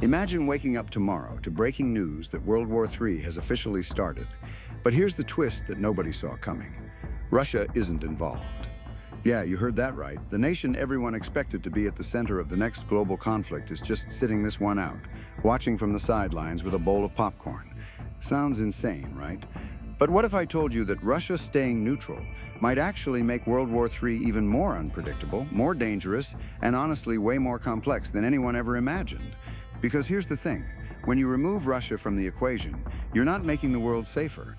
Imagine waking up tomorrow to breaking news that World War III has officially started. But here's the twist that nobody saw coming. Russia isn't involved. Yeah, you heard that right. The nation everyone expected to be at the center of the next global conflict is just sitting this one out, watching from the sidelines with a bowl of popcorn. Sounds insane, right? But what if I told you that Russia staying neutral might actually make World War III even more unpredictable, more dangerous, and honestly way more complex than anyone ever imagined? Because here's the thing, when you remove Russia from the equation, you're not making the world safer.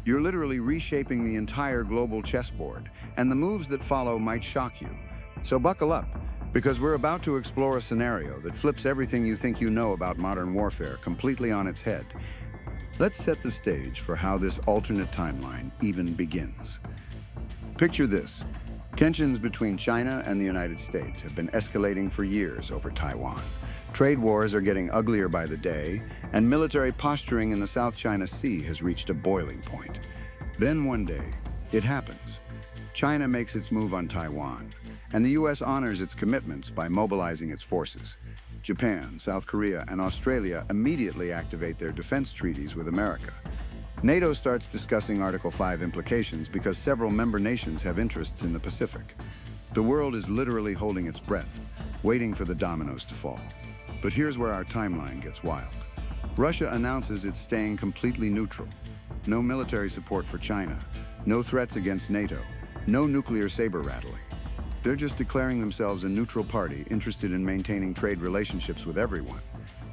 You're literally reshaping the entire global chessboard, and the moves that follow might shock you. So buckle up, because we're about to explore a scenario that flips everything you think you know about modern warfare completely on its head. Let's set the stage for how this alternate timeline even begins. Picture this. Tensions between China and the United States have been escalating for years over Taiwan. Trade wars are getting uglier by the day, and military posturing in the South China Sea has reached a boiling point. Then one day, it happens. China makes its move on Taiwan, and the US honors its commitments by mobilizing its forces. Japan, South Korea, and Australia immediately activate their defense treaties with America. NATO starts discussing Article 5 implications because several member nations have interests in the Pacific. The world is literally holding its breath, waiting for the dominoes to fall. But here's where our timeline gets wild. Russia announces it's staying completely neutral. No military support for China, no threats against NATO, no nuclear saber rattling. They're just declaring themselves a neutral party interested in maintaining trade relationships with everyone.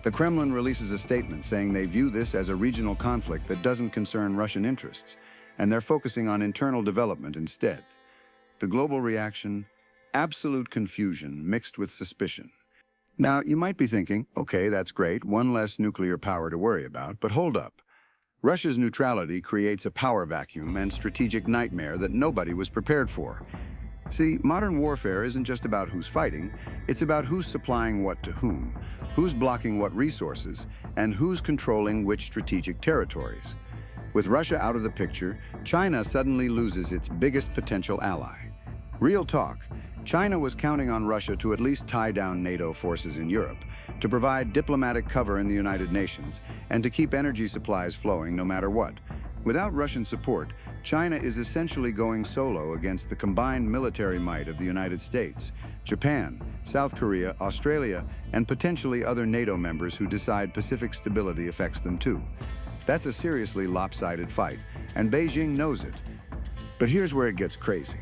The Kremlin releases a statement saying they view this as a regional conflict that doesn't concern Russian interests, and they're focusing on internal development instead. The global reaction? Absolute confusion mixed with suspicion. Now, you might be thinking, okay, that's great, one less nuclear power to worry about, but hold up. Russia's neutrality creates a power vacuum and strategic nightmare that nobody was prepared for. See, modern warfare isn't just about who's fighting, it's about who's supplying what to whom, who's blocking what resources, and who's controlling which strategic territories. With Russia out of the picture, China suddenly loses its biggest potential ally. Real talk. China was counting on Russia to at least tie down NATO forces in Europe, to provide diplomatic cover in the United Nations, and to keep energy supplies flowing no matter what. Without Russian support, China is essentially going solo against the combined military might of the United States, Japan, South Korea, Australia, and potentially other NATO members who decide Pacific stability affects them too. That's a seriously lopsided fight, and Beijing knows it. But here's where it gets crazy.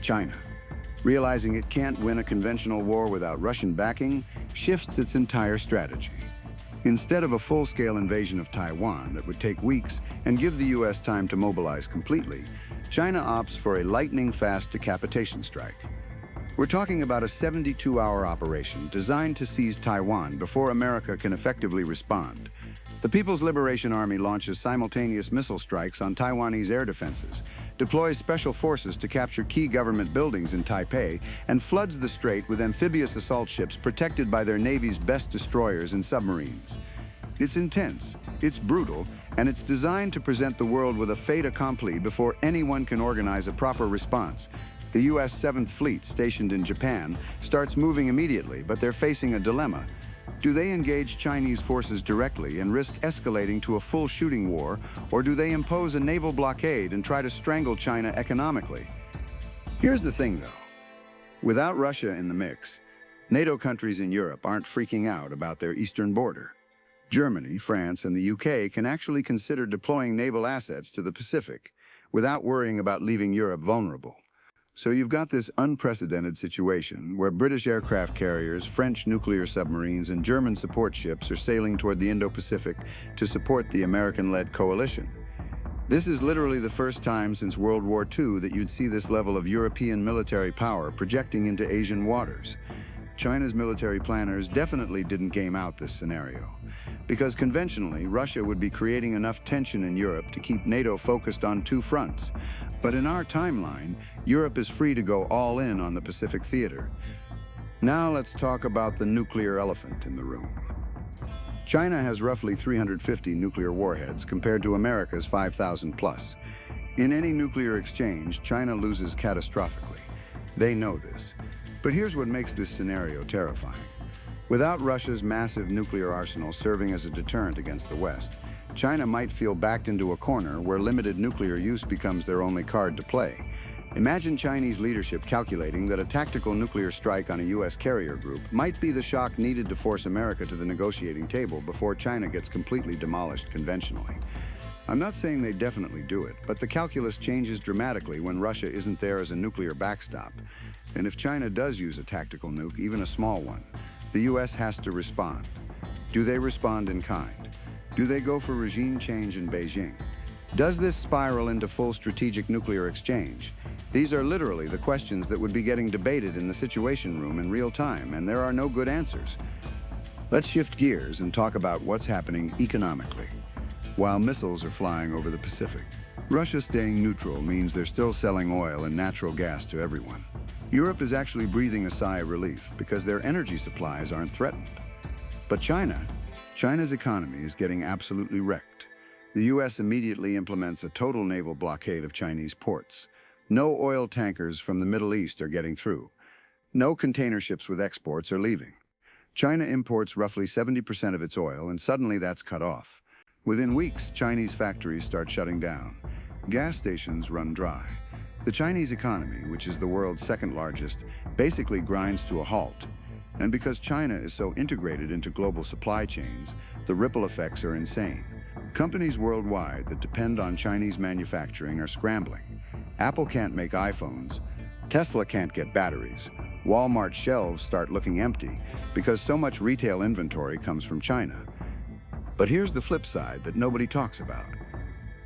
China, realizing it can't win a conventional war without Russian backing, shifts its entire strategy. Instead of a full-scale invasion of Taiwan that would take weeks and give the US time to mobilize completely, China opts for a lightning-fast decapitation strike. We're talking about a 72-hour operation designed to seize Taiwan before America can effectively respond. The People's Liberation Army launches simultaneous missile strikes on Taiwanese air defenses, deploys special forces to capture key government buildings in Taipei, and floods the strait with amphibious assault ships protected by their Navy's best destroyers and submarines. It's intense, it's brutal, and it's designed to present the world with a fait accompli before anyone can organize a proper response. The US 7th Fleet, stationed in Japan, starts moving immediately, but they're facing a dilemma. Do they engage Chinese forces directly and risk escalating to a full shooting war, or do they impose a naval blockade and try to strangle China economically? Here's the thing, though. Without Russia in the mix, NATO countries in Europe aren't freaking out about their eastern border. Germany, France, and the UK can actually consider deploying naval assets to the Pacific without worrying about leaving Europe vulnerable. So you've got this unprecedented situation where British aircraft carriers, French nuclear submarines, and German support ships are sailing toward the Indo-Pacific to support the American-led coalition. This is literally the first time since World War II that you'd see this level of European military power projecting into Asian waters. China's military planners definitely didn't game out this scenario, because conventionally, Russia would be creating enough tension in Europe to keep NATO focused on two fronts. But in our timeline, Europe is free to go all in on the Pacific theater. Now let's talk about the nuclear elephant in the room. China has roughly 350 nuclear warheads compared to America's 5,000 plus. In any nuclear exchange, China loses catastrophically. They know this. But here's what makes this scenario terrifying. Without Russia's massive nuclear arsenal serving as a deterrent against the West, China might feel backed into a corner where limited nuclear use becomes their only card to play. Imagine Chinese leadership calculating that a tactical nuclear strike on a U.S. carrier group might be the shock needed to force America to the negotiating table before China gets completely demolished conventionally. I'm not saying they definitely do it, but the calculus changes dramatically when Russia isn't there as a nuclear backstop. And if China does use a tactical nuke, even a small one, the U.S. has to respond. Do they respond in kind? Do they go for regime change in Beijing? Does this spiral into full strategic nuclear exchange? These are literally the questions that would be getting debated in the Situation Room in real time, and there are no good answers. Let's shift gears and talk about what's happening economically. While missiles are flying over the Pacific, Russia staying neutral means they're still selling oil and natural gas to everyone. Europe is actually breathing a sigh of relief because their energy supplies aren't threatened. But China's economy is getting absolutely wrecked. The U.S. immediately implements a total naval blockade of Chinese ports. No oil tankers from the Middle East are getting through. No container ships with exports are leaving. China imports roughly 70% of its oil, and suddenly that's cut off. Within weeks, Chinese factories start shutting down. Gas stations run dry. The Chinese economy, which is the world's second largest, basically grinds to a halt. And because China is so integrated into global supply chains, the ripple effects are insane. Companies worldwide that depend on Chinese manufacturing are scrambling. Apple can't make iPhones. Tesla can't get batteries. Walmart shelves start looking empty because so much retail inventory comes from China. But here's the flip side that nobody talks about.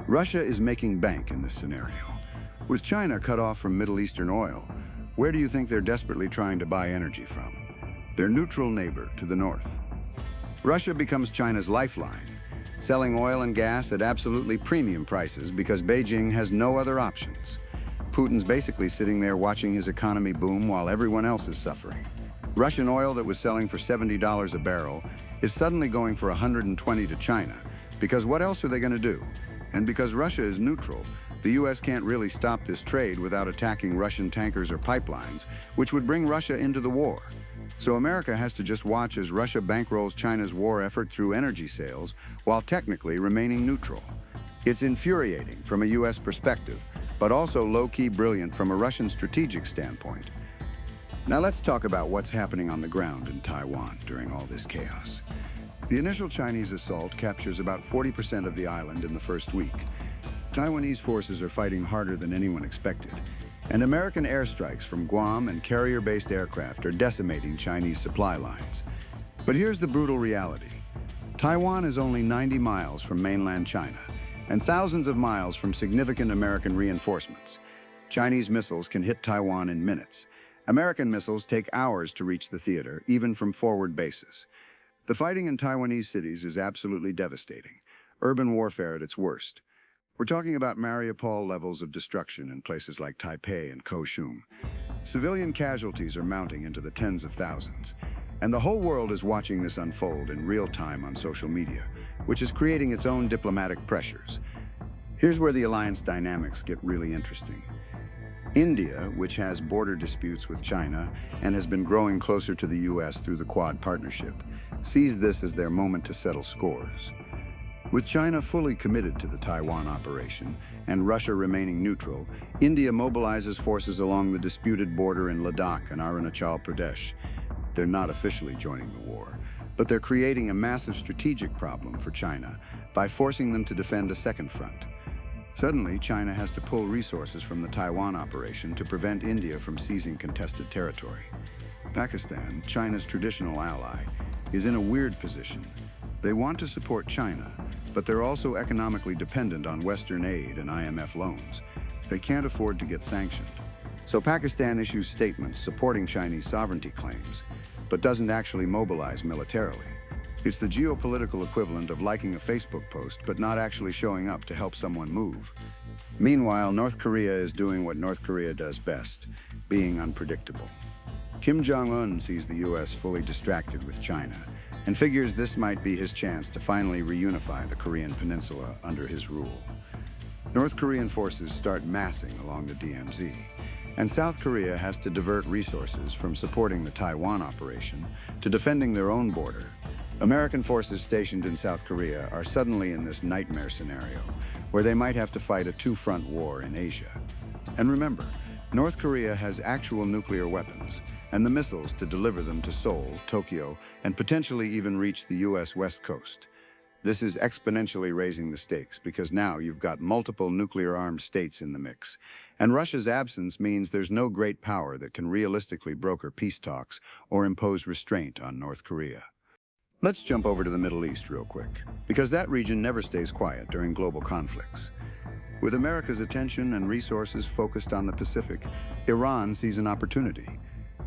Russia is making bank in this scenario. With China cut off from Middle Eastern oil, where do you think they're desperately trying to buy energy from? Their neutral neighbor to the north. Russia becomes China's lifeline, selling oil and gas at absolutely premium prices because Beijing has no other options. Putin's basically sitting there watching his economy boom while everyone else is suffering. Russian oil that was selling for $70 a barrel is suddenly going for $120 to China, because what else are they going to do? And because Russia is neutral, the U.S. can't really stop this trade without attacking Russian tankers or pipelines, which would bring Russia into the war. So America has to just watch as Russia bankrolls China's war effort through energy sales while technically remaining neutral. It's infuriating from a U.S. perspective, but also low-key brilliant from a Russian strategic standpoint. Now let's talk about what's happening on the ground in Taiwan during all this chaos. The initial Chinese assault captures about 40% of the island in the first week. Taiwanese forces are fighting harder than anyone expected, and American airstrikes from Guam and carrier-based aircraft are decimating Chinese supply lines. But here's the brutal reality. Taiwan is only 90 miles from mainland China, and thousands of miles from significant American reinforcements. Chinese missiles can hit Taiwan in minutes. American missiles take hours to reach the theater, even from forward bases. The fighting in Taiwanese cities is absolutely devastating. Urban warfare at its worst. We're talking about Mariupol levels of destruction in places like Taipei and Kaohsiung. Civilian casualties are mounting into the tens of thousands. And the whole world is watching this unfold in real time on social media, which is creating its own diplomatic pressures. Here's where the alliance dynamics get really interesting. India, which has border disputes with China and has been growing closer to the U.S. through the Quad partnership, sees this as their moment to settle scores. With China fully committed to the Taiwan operation and Russia remaining neutral, India mobilizes forces along the disputed border in Ladakh and Arunachal Pradesh. They're not officially joining the war, but they're creating a massive strategic problem for China by forcing them to defend a second front. Suddenly, China has to pull resources from the Taiwan operation to prevent India from seizing contested territory. Pakistan, China's traditional ally, is in a weird position. They want to support China, but they're also economically dependent on Western aid and IMF loans. They can't afford to get sanctioned. So Pakistan issues statements supporting Chinese sovereignty claims, but doesn't actually mobilize militarily. It's the geopolitical equivalent of liking a Facebook post, but not actually showing up to help someone move. Meanwhile, North Korea is doing what North Korea does best, being unpredictable. Kim Jong-un sees the U.S. fully distracted with China, and figures this might be his chance to finally reunify the Korean peninsula under his rule. North Korean forces start massing along the DMZ. And South Korea has to divert resources from supporting the Taiwan operation to defending their own border. American forces stationed in South Korea are suddenly in this nightmare scenario, where they might have to fight a two-front war in Asia. And remember, North Korea has actual nuclear weapons, and the missiles to deliver them to Seoul, Tokyo, and potentially even reach the US West Coast. This is exponentially raising the stakes because now you've got multiple nuclear-armed states in the mix. And Russia's absence means there's no great power that can realistically broker peace talks or impose restraint on North Korea. Let's jump over to the Middle East real quick, because that region never stays quiet during global conflicts. With America's attention and resources focused on the Pacific, Iran sees an opportunity.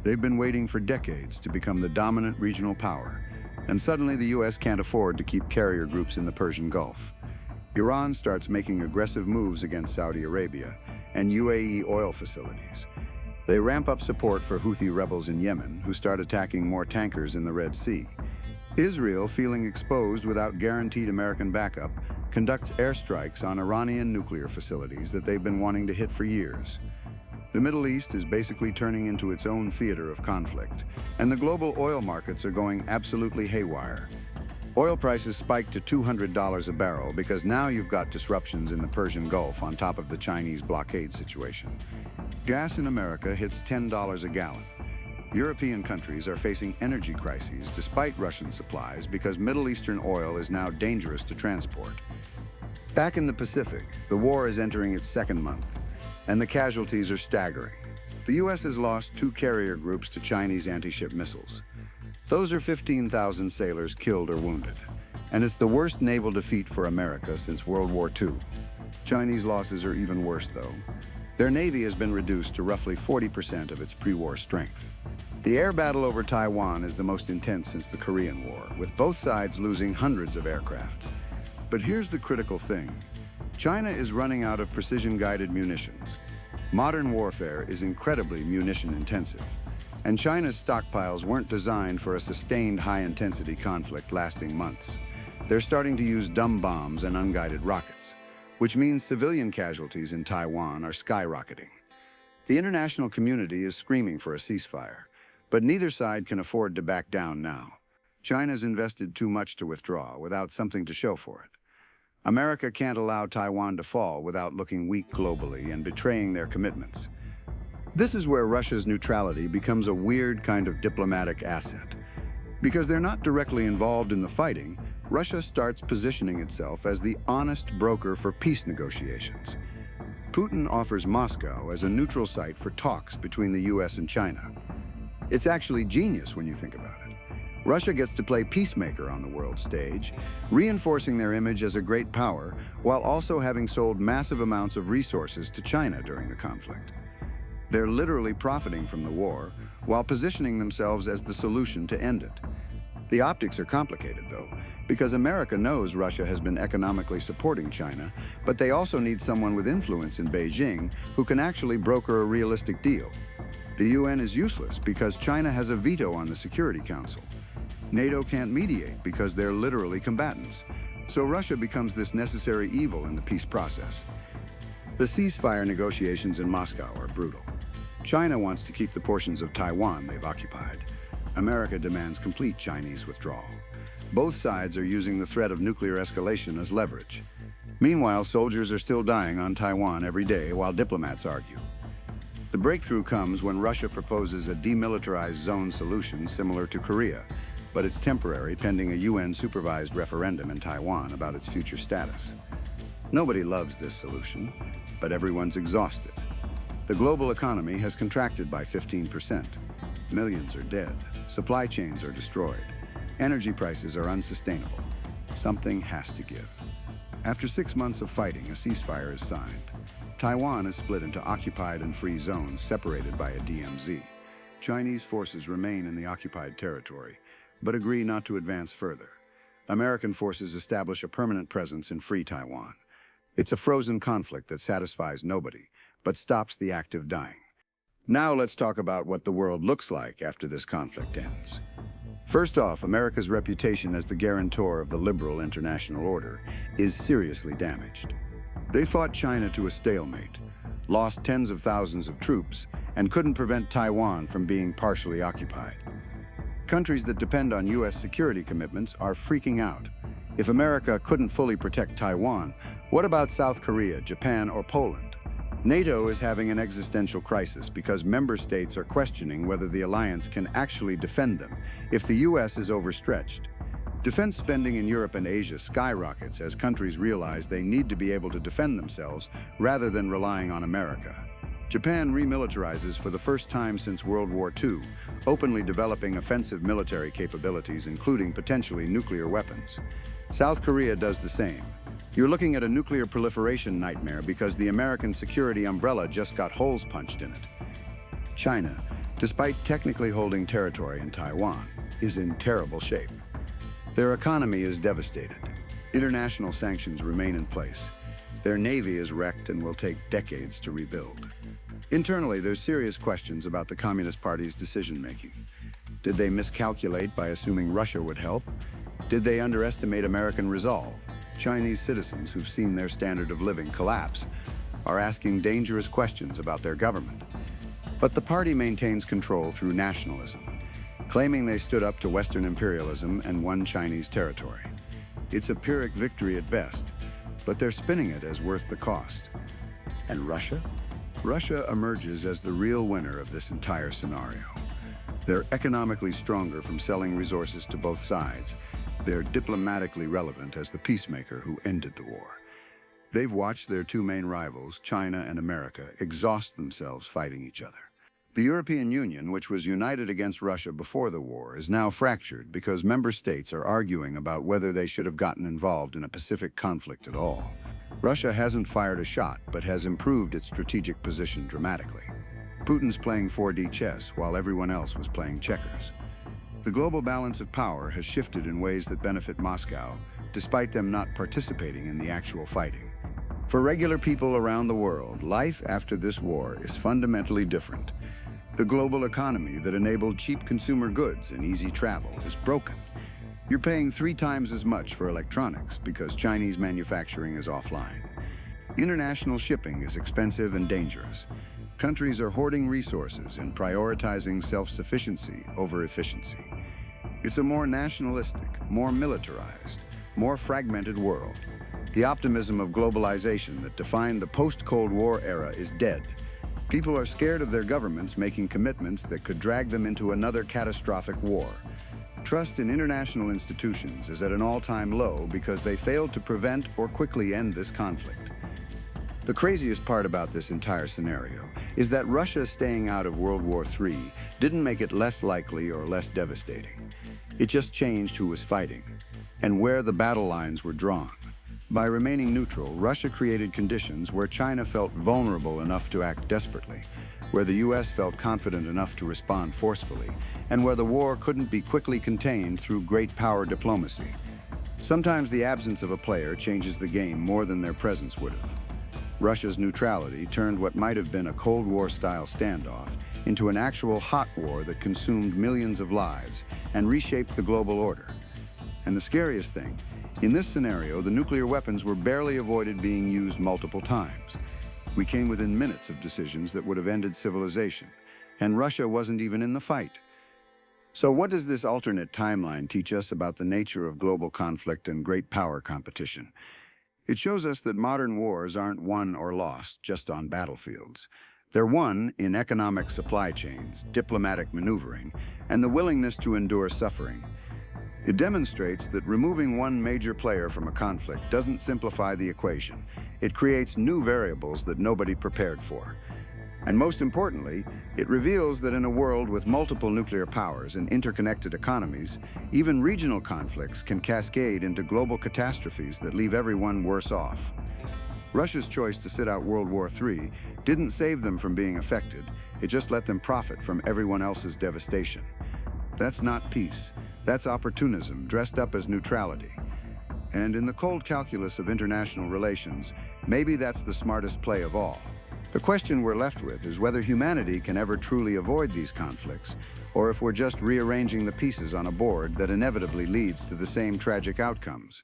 They've been waiting for decades to become the dominant regional power, and suddenly the US can't afford to keep carrier groups in the Persian Gulf. Iran starts making aggressive moves against Saudi Arabia and UAE oil facilities. They ramp up support for Houthi rebels in Yemen, who start attacking more tankers in the Red Sea. Israel, feeling exposed without guaranteed American backup, conducts airstrikes on Iranian nuclear facilities that they've been wanting to hit for years. The Middle East is basically turning into its own theater of conflict, and the global oil markets are going absolutely haywire. Oil prices spiked to $200 a barrel because now you've got disruptions in the Persian Gulf on top of the Chinese blockade situation. Gas in America hits $10 a gallon. European countries are facing energy crises despite Russian supplies because Middle Eastern oil is now dangerous to transport. Back in the Pacific, the war is entering its second month, and the casualties are staggering. The US has lost 2 carrier groups to Chinese anti-ship missiles. Those are 15,000 sailors killed or wounded, and it's the worst naval defeat for America since World War II. Chinese losses are even worse, though. Their navy has been reduced to roughly 40% of its pre-war strength. The air battle over Taiwan is the most intense since the Korean War, with both sides losing hundreds of aircraft. But here's the critical thing. China is running out of precision-guided munitions. Modern warfare is incredibly munition-intensive, and China's stockpiles weren't designed for a sustained high-intensity conflict lasting months. They're starting to use dumb bombs and unguided rockets, which means civilian casualties in Taiwan are skyrocketing. The international community is screaming for a ceasefire, but neither side can afford to back down now. China's invested too much to withdraw without something to show for it. America can't allow Taiwan to fall without looking weak globally and betraying their commitments. This is where Russia's neutrality becomes a weird kind of diplomatic asset. Because they're not directly involved in the fighting, Russia starts positioning itself as the honest broker for peace negotiations. Putin offers Moscow as a neutral site for talks between the US and China. It's actually genius when you think about it. Russia gets to play peacemaker on the world stage, reinforcing their image as a great power while also having sold massive amounts of resources to China during the conflict. They're literally profiting from the war while positioning themselves as the solution to end it. The optics are complicated, though, because America knows Russia has been economically supporting China, but they also need someone with influence in Beijing who can actually broker a realistic deal. The UN is useless because China has a veto on the Security Council. NATO can't mediate because they're literally combatants. So Russia becomes this necessary evil in the peace process. The ceasefire negotiations in Moscow are brutal. China wants to keep the portions of Taiwan they've occupied. America demands complete Chinese withdrawal. Both sides are using the threat of nuclear escalation as leverage. Meanwhile, soldiers are still dying on Taiwan every day while diplomats argue. The breakthrough comes when Russia proposes a demilitarized zone solution similar to Korea, but it's temporary pending a UN-supervised referendum in Taiwan about its future status. Nobody loves this solution, but everyone's exhausted. The global economy has contracted by 15%. Millions are dead. Supply chains are destroyed. Energy prices are unsustainable. Something has to give. After 6 months of fighting, a ceasefire is signed. Taiwan is split into occupied and free zones separated by a DMZ. Chinese forces remain in the occupied territory, but agree not to advance further. American forces establish a permanent presence in free Taiwan. It's a frozen conflict that satisfies nobody, but stops the act of dying. Now let's talk about what the world looks like after this conflict ends. First off, America's reputation as the guarantor of the liberal international order is seriously damaged. They fought China to a stalemate, lost tens of thousands of troops, and couldn't prevent Taiwan from being partially occupied. Countries that depend on U.S. security commitments are freaking out. If America couldn't fully protect Taiwan, what about South Korea, Japan, or Poland? NATO is having an existential crisis because member states are questioning whether the alliance can actually defend them if the U.S. is overstretched. Defense spending in Europe and Asia skyrockets as countries realize they need to be able to defend themselves rather than relying on America. Japan remilitarizes for the first time since World War II, openly developing offensive military capabilities, including potentially nuclear weapons. South Korea does the same. You're looking at a nuclear proliferation nightmare because the American security umbrella just got holes punched in it. China, despite technically holding territory in Taiwan, is in terrible shape. Their economy is devastated. International sanctions remain in place. Their navy is wrecked and will take decades to rebuild. Internally, there's serious questions about the Communist Party's decision-making. Did they miscalculate by assuming Russia would help? Did they underestimate American resolve? Chinese citizens who've seen their standard of living collapse are asking dangerous questions about their government. But the party maintains control through nationalism, claiming they stood up to Western imperialism and won Chinese territory. It's a Pyrrhic victory at best, but they're spinning it as worth the cost. And Russia? Russia emerges as the real winner of this entire scenario. They're economically stronger from selling resources to both sides. They're diplomatically relevant as the peacemaker who ended the war. They've watched their two main rivals, China and America, exhaust themselves fighting each other. The European Union, which was united against Russia before the war, is now fractured because member states are arguing about whether they should have gotten involved in a Pacific conflict at all. Russia hasn't fired a shot, but has improved its strategic position dramatically. Putin's playing 4D chess while everyone else was playing checkers. The global balance of power has shifted in ways that benefit Moscow, despite them not participating in the actual fighting. For regular people around the world, life after this war is fundamentally different. The global economy that enabled cheap consumer goods and easy travel is broken. You're paying 3 times as much for electronics because Chinese manufacturing is offline. International shipping is expensive and dangerous. Countries are hoarding resources and prioritizing self-sufficiency over efficiency. It's a more nationalistic, more militarized, more fragmented world. The optimism of globalization that defined the post-Cold War era is dead. People are scared of their governments making commitments that could drag them into another catastrophic war. Trust in international institutions is at an all-time low because they failed to prevent or quickly end this conflict. The craziest part about this entire scenario is that Russia staying out of World War III didn't make it less likely or less devastating. It just changed who was fighting and where the battle lines were drawn. By remaining neutral, Russia created conditions where China felt vulnerable enough to act desperately, where the U.S. felt confident enough to respond forcefully, and where the war couldn't be quickly contained through great power diplomacy. Sometimes the absence of a player changes the game more than their presence would have. Russia's neutrality turned what might have been a Cold War-style standoff into an actual hot war that consumed millions of lives and reshaped the global order. And the scariest thing, in this scenario, the nuclear weapons were barely avoided being used multiple times. We came within minutes of decisions that would have ended civilization, and Russia wasn't even in the fight. So what does this alternate timeline teach us about the nature of global conflict and great power competition? It shows us that modern wars aren't won or lost just on battlefields. They're won in economic supply chains, diplomatic maneuvering, and the willingness to endure suffering. It demonstrates that removing one major player from a conflict doesn't simplify the equation. It creates new variables that nobody prepared for. And most importantly, it reveals that in a world with multiple nuclear powers and interconnected economies, even regional conflicts can cascade into global catastrophes that leave everyone worse off. Russia's choice to sit out World War III didn't save them from being affected. It just let them profit from everyone else's devastation. That's not peace. That's opportunism dressed up as neutrality. And in the cold calculus of international relations, maybe that's the smartest play of all. The question we're left with is whether humanity can ever truly avoid these conflicts, or if we're just rearranging the pieces on a board that inevitably leads to the same tragic outcomes.